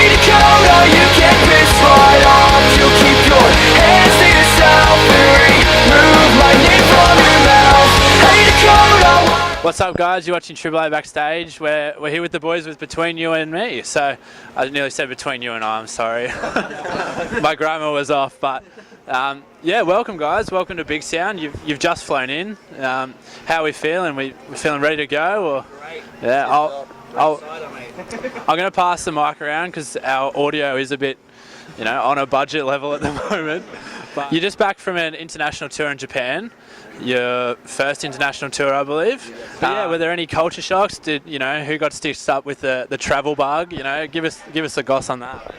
Hey Dakota, you can piss right off. You keep your hands to yourself and remove lightning from your mouth. Hey Dakota. What's up, guys? You're watching Triple A Backstage. We're here with the boys with Between You and Me. So I nearly said Between You and I, I'm sorry. My grammar was off, but yeah, welcome guys. Welcome to Big Sound. You've just flown in. How are we feeling? We feeling ready to go? Or? Great. Yeah, I'm going to pass the mic around because our audio is a bit, on a budget level at the moment. But you're just back from an international tour in Japan. Your first international tour, I believe. But yeah, were there any culture shocks? Did who got stitched up with the travel bug? Give us a goss on that.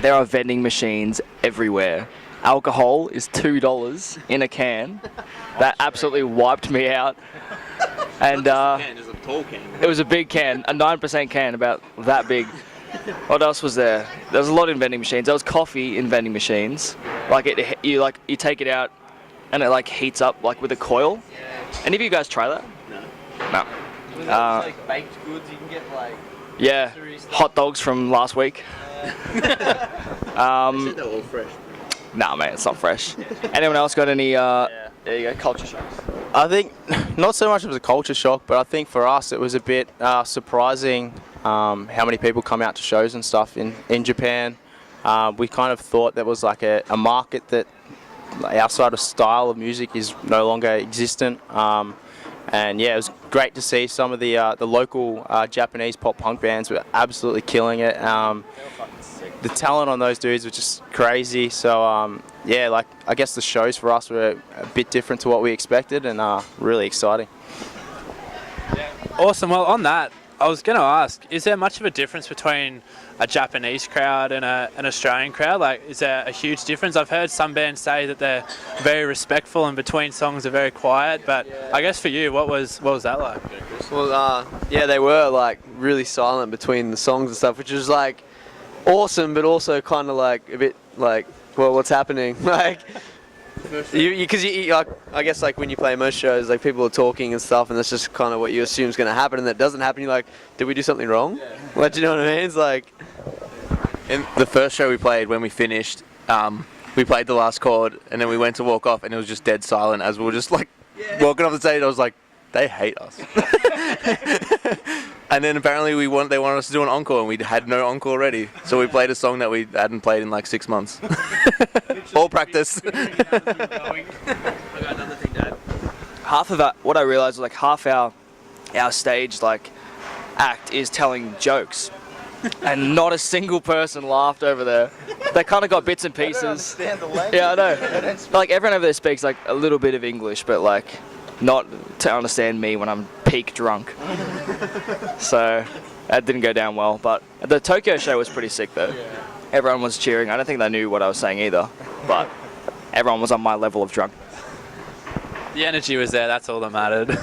There are vending machines everywhere. Alcohol is $2 in a can. That absolutely wiped me out. And it was a big can, a 9% can, about that big. What else was there? There was a lot in vending machines. There was coffee in vending machines. You take it out, and it heats up with a coil. Any of you guys try that? No. Was it baked goods? You can get yeah, hot dogs from last week. they're all fresh. Nah, man, it's not fresh. Anyone else got any? There you go, culture shocks. I think not so much of a culture shock, but I think for us it was a bit surprising how many people come out to shows and stuff in Japan. We kind of thought there was a market that our sort of style of music is no longer existent. And yeah, it was great to see some of the local Japanese pop punk bands were absolutely killing it. The talent on those dudes was just crazy. So yeah, I guess the shows for us were a bit different to what we expected, and really exciting. Yeah. Awesome. Well, on that, I was going to ask, is there much of a difference between a Japanese crowd and an Australian crowd? Is there a huge difference? I've heard some bands say that they're very respectful and between songs are very quiet, but I guess for you, what was that like? Well, yeah, they were really silent between the songs and stuff, which was awesome, but also kind of a bit well, what's happening? Because I guess when you play most shows, people are talking and stuff, and that's just kind of what you assume is going to happen, and that doesn't happen. You're like, did we do something wrong? Yeah. Do you know what I mean? It's in the first show we played, when we finished, we played the last chord, and then we went to walk off, and it was just dead silent as we were just walking off the stage. I was like, they hate us. And then apparently they wanted us to do an encore, and we had no encore ready. So we played a song that we hadn't played in 6 months. All practice. Half of that, what I realized was half our stage act is telling jokes, and not a single person laughed over there. They kind of got bits and pieces. Yeah, I know. Everyone over there speaks a little bit of English, but not to understand me when I'm peak drunk. So that didn't go down well. But the Tokyo show was pretty sick though. Everyone was cheering. I don't think they knew what I was saying either, but everyone was on my level of drunk. The energy was there, that's all that mattered.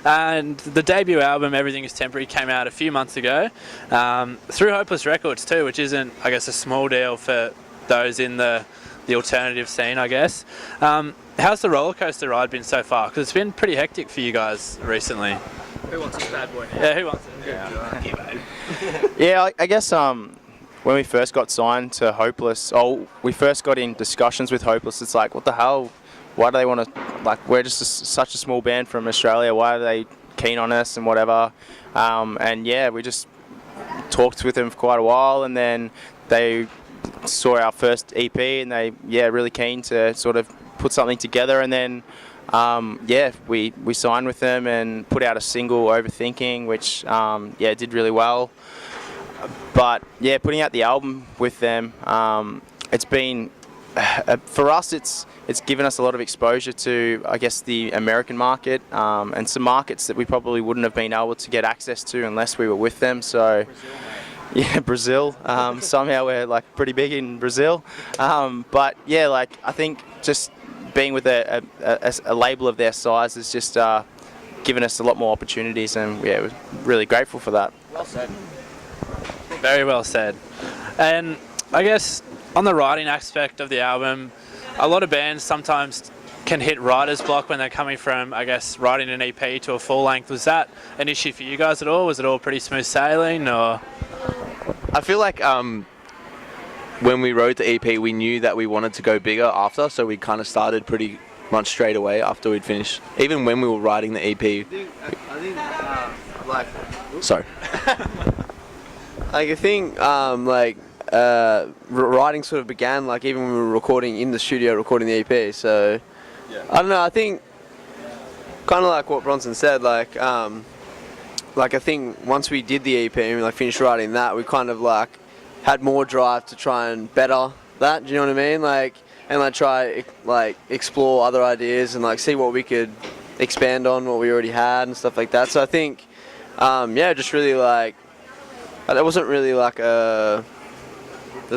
And the debut album, Everything Is Temporary, came out a few months ago through Hopeless Records too, which isn't, I guess, a small deal for those in the alternative scene, I guess. How's the roller coaster ride been so far? Because it's been pretty hectic for you guys recently. Who wants this bad boy? Yeah, who wants it? Yeah, I guess when we first got signed to Hopeless, we first got in discussions with Hopeless. It's what the hell? Why do they want to, we're just such a small band from Australia, why are they keen on us and whatever? And yeah, we just talked with them for quite a while, and then they saw our first EP, and they, really keen to sort of put something together, and then, we signed with them and put out a single, Overthinking, which, did really well. But yeah, putting out the album with them, it's been, for us, it's given us a lot of exposure to, I guess, the American market, and some markets that we probably wouldn't have been able to get access to unless we were with them. So, yeah, Brazil. Somehow we're pretty big in Brazil. But yeah, I think just being with a label of their size has just given us a lot more opportunities, and yeah, we're really grateful for that. Well said. Very well said. And I guess on the writing aspect of the album, a lot of bands sometimes can hit writer's block when they're coming from, I guess, writing an EP to a full length. Was that an issue for you guys at all? Was it all pretty smooth sailing, or? I feel like when we wrote the EP, we knew that we wanted to go bigger after, so we kind of started pretty much straight away after we'd finished. Even when we were writing the EP. I think like Sorry. I think writing sort of began like even when we were recording in the studio, recording the EP. So I don't know. I think kind of like what Bronson said. Like I think once we did the EP and we like finished writing that, we kind of like had more drive to try and better that. Do you know what I mean? Like and like try like explore other ideas and like see what we could expand on what we already had and stuff like that. So I think just really like it wasn't really like there's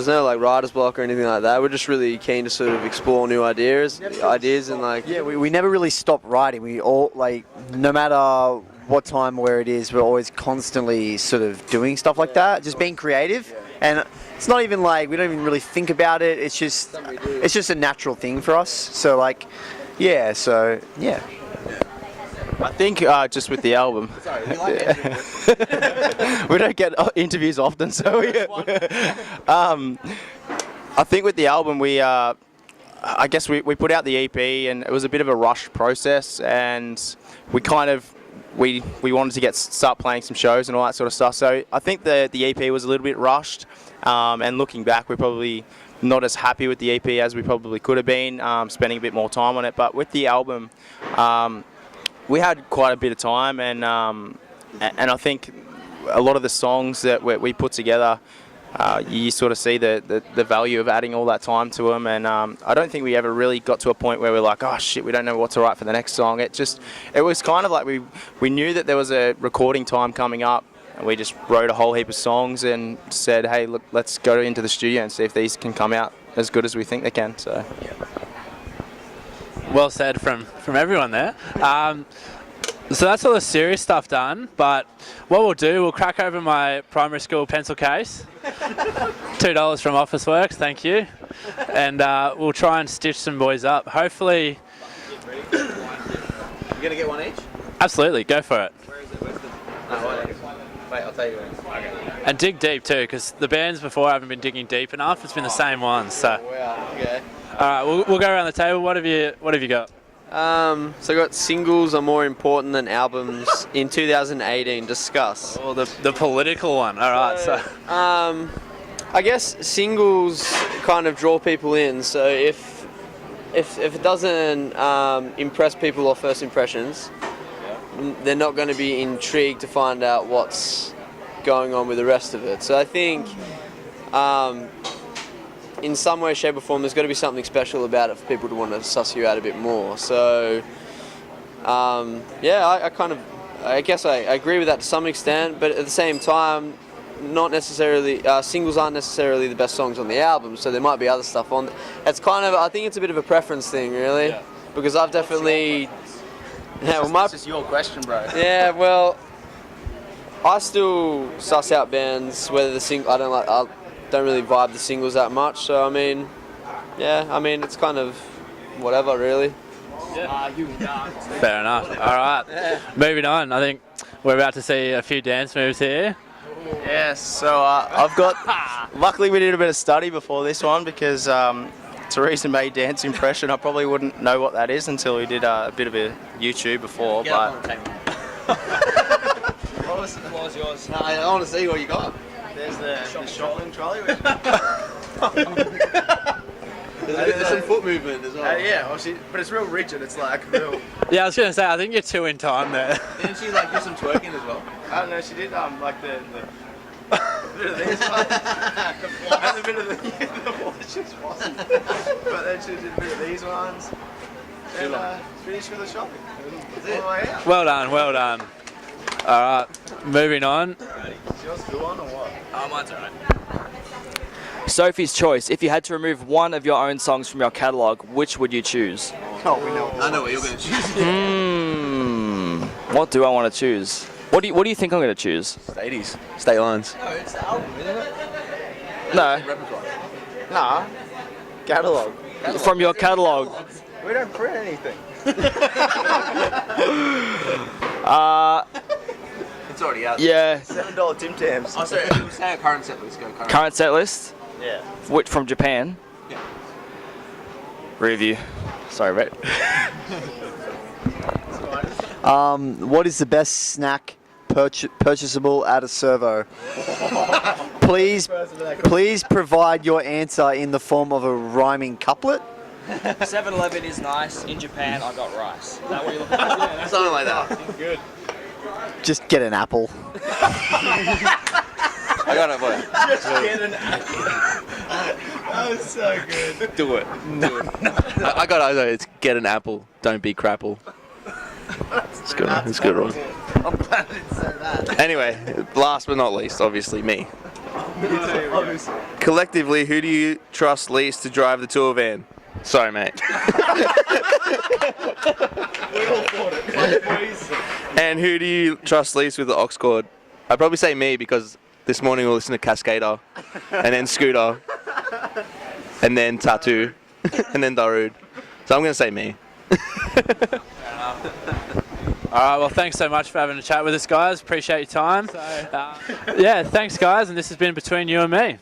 no like writer's block or anything like that. We're just really keen to sort of explore new ideas and like we never really stopped writing. We all like no matter what time or where it is, we're always constantly sort of doing stuff like that, just being creative. And it's not even like we don't even really think about it. It's just a natural thing for us. So like yeah. I think just with the album. Sorry, We don't get interviews often, so I think with the album I guess we put out the EP and it was a bit of a rushed process, and we kind of we wanted to start playing some shows and all that sort of stuff. So I think the EP was a little bit rushed, and looking back, we're probably not as happy with the EP as we probably could have been, spending a bit more time on it. But with the album, we had quite a bit of time, and I think a lot of the songs that we put together, you sort of see the value of adding all that time to them. And I don't think we ever really got to a point where we're like, oh shit, we don't know what to write for the next song. It was kind of like we knew that there was a recording time coming up, and we just wrote a whole heap of songs and said, hey, look, let's go into the studio and see if these can come out as good as we think they can. So. Well said from everyone there. So that's all the serious stuff done, but what we'll crack over my primary school pencil case. $2 from Officeworks, thank you. And we'll try and stitch some boys up. Hopefully... You're gonna get one each? Absolutely, go for it. Where is it? Where's the... Wait, I'll tell you where. Okay. And dig deep too, because the bands before haven't been digging deep enough. It's been the same ones, so... Wow, okay. Alright, we'll go around the table. What have you got? So I got singles are more important than albums in 2018. Discuss. Oh, the political one. Alright, so... I guess singles kind of draw people in. So if it doesn't impress people off first impressions, they're not going to be intrigued to find out what's going on with the rest of it. So I think in some way, shape or form, there's got to be something special about it for people to want to suss you out a bit more. So I guess I agree with that to some extent, but at the same time, not necessarily singles aren't necessarily the best songs on the album, so there might be other stuff on. It's kind of, I think it's a bit of a preference thing, really, because I've definitely. Yeah, well, This is your question, bro. yeah, well, I still suss out bands whether I don't really vibe the singles that much. So I mean, it's kind of whatever, really. Fair enough. Alright, moving on. I think we're about to see a few dance moves here. Yes, so I've got... Luckily we did a bit of study before this one, because Teresa made dance impression. I probably wouldn't know what that is until we did a bit of a YouTube before, but... What was yours? I want to see what you got. There's the shopping trolley. There's some foot movement as well. But it's real rigid. It's like real... Yeah, I was going to say, I think you're two in time there. Didn't she like do some twerking as well? I don't know, she did like the bit of these ones, and a bit of the washes wasn't. But then she did a bit of these ones, and finished with the shopping. All the way out. Well done. Alright, moving on. Is yours still on or what? Oh, mine's alright. Sophie's choice. If you had to remove one of your own songs from your catalogue, which would you choose? Oh, we know. I know what you're going to choose. What do I want to choose? What do you think I'm going to choose? State lines. No, it's the album, isn't it? No, Repertoire. Nah, catalogue. from your catalogue. We don't print anything. It's already out. Yeah. $7 Tim Tams. Oh, sorry. We'll say our current set list. Go current. Current set list. Yeah. Which from Japan. Yeah. Review. Sorry, mate. What is the best snack purchasable at a servo? Please provide your answer in the form of a rhyming couplet. 7-Eleven is nice. In Japan, I got rice. Is that what you're looking for? Something like that. Just get an apple. I got it, boy. That was so good. Do it. I got it. It's get an apple. Don't be crapple. It's good. It's good, Ron. I'm glad I didn't say that. Anyway, last but not least, obviously me. Collectively, who do you trust least to drive the tour van? Sorry, mate. And who do you trust least with the aux cord? I'd probably say me because this morning we'll listen to Cascader, and then Scooter, and then Tattoo, and then Darude. So I'm going to say me. All right, well, thanks so much for having a chat with us, guys. Appreciate your time. Yeah, thanks, guys, and this has been Between You and Me.